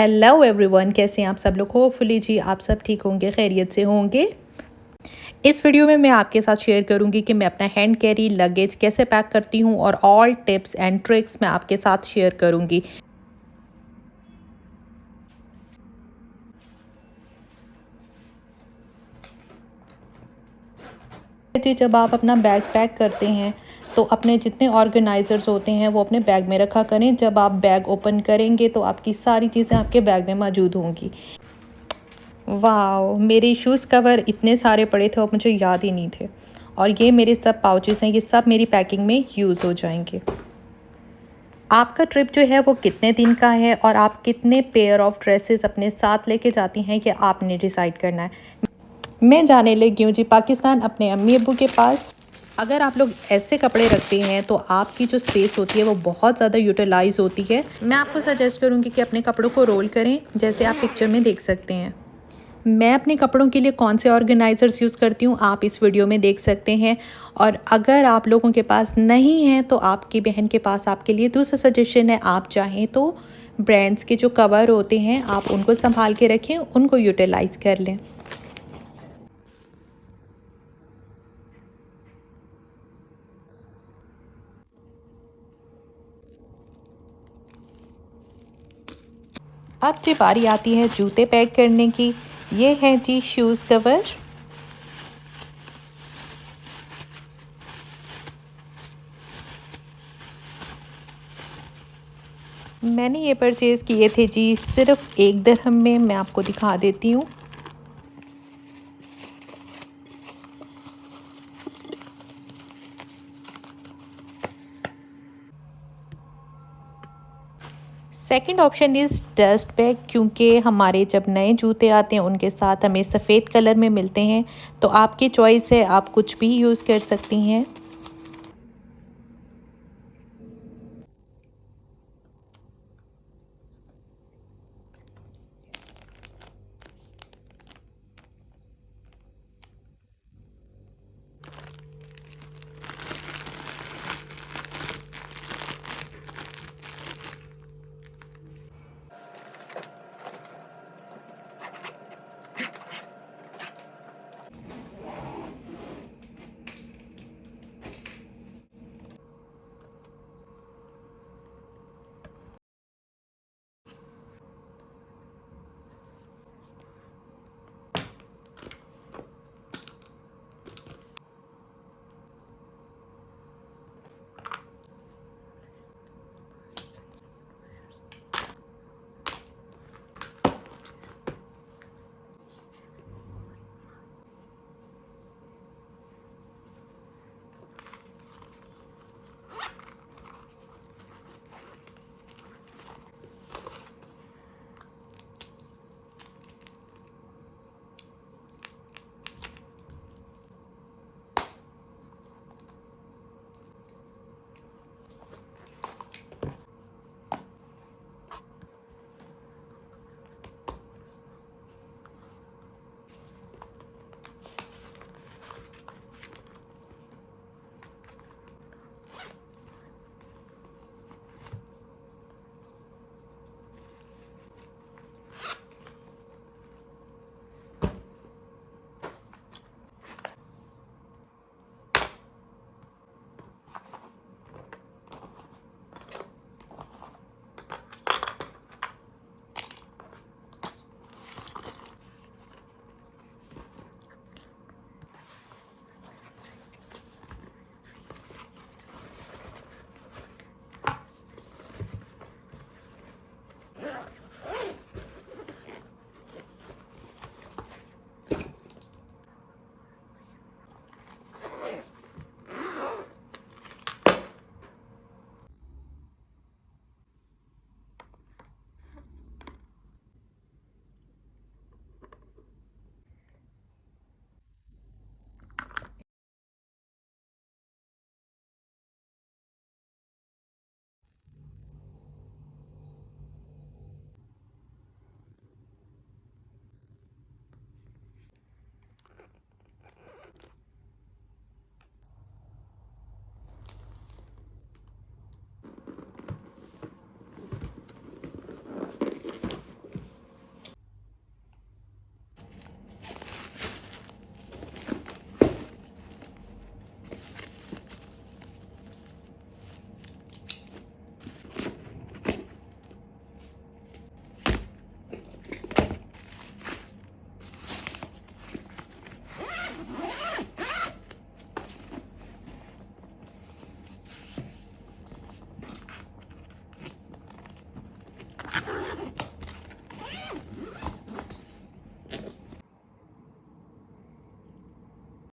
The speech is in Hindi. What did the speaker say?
हेलो एवरीवन, कैसे हैं आप सब लोग। होपफुली जी आप सब ठीक होंगे, खैरियत से होंगे। इस वीडियो में मैं आपके साथ शेयर करूंगी कि मैं अपना हैंड कैरी लगेज कैसे पैक करती हूं और ऑल टिप्स एंड ट्रिक्स मैं आपके साथ शेयर करूंगी। जी, जब आप अपना बैग पैक करते हैं तो अपने जितने ऑर्गेनाइजर्स होते हैं वो अपने बैग में रखा करें। जब आप बैग ओपन करेंगे तो आपकी सारी चीज़ें आपके बैग में मौजूद होंगी। वाओ! मेरे शूज़ कवर इतने सारे पड़े थे और मुझे याद ही नहीं थे। और ये मेरे सब पाउचेज़ हैं, ये सब मेरी पैकिंग में यूज़ हो जाएँगे। आपका ट्रिप जो है वो कितने दिन का है और आप कितने पेयर ऑफ ड्रेसेस अपने साथ लेके जाती हैं, ये आपने डिसाइड करना है। मैं जाने लगी हूँ जी पाकिस्तान अपने अम्मी-अब्बू के पास। अगर आप लोग ऐसे कपड़े रखते हैं तो आपकी जो स्पेस होती है वो बहुत ज़्यादा यूटिलाइज़ होती है। मैं आपको सजेस्ट करूँगी कि अपने कपड़ों को रोल करें, जैसे आप पिक्चर में देख सकते हैं। मैं अपने कपड़ों के लिए कौन से ऑर्गेनाइज़र्स यूज़ करती हूँ आप इस वीडियो में देख सकते हैं। और अगर आप लोगों के पास नहीं है तो आपकी बहन के पास आपके लिए दूसरा सजेशन है, आप चाहें तो ब्रांड्स के जो कवर होते हैं आप उनको संभाल के रखें, उनको यूटिलाइज़ कर लें। अब जी बारी आती है जूते पैक करने की। ये है जी शूज़ कवर। मैंने ये परचेज़ किए थे जी सिर्फ़ 1 दिरहम में। मैं आपको दिखा देती हूँ। Second option is dust bag, क्योंकि हमारे जब नए जूते आते हैं उनके साथ हमें सफ़ेद कलर में मिलते हैं। तो आपकी चॉइस है, आप कुछ भी यूज़ कर सकती हैं।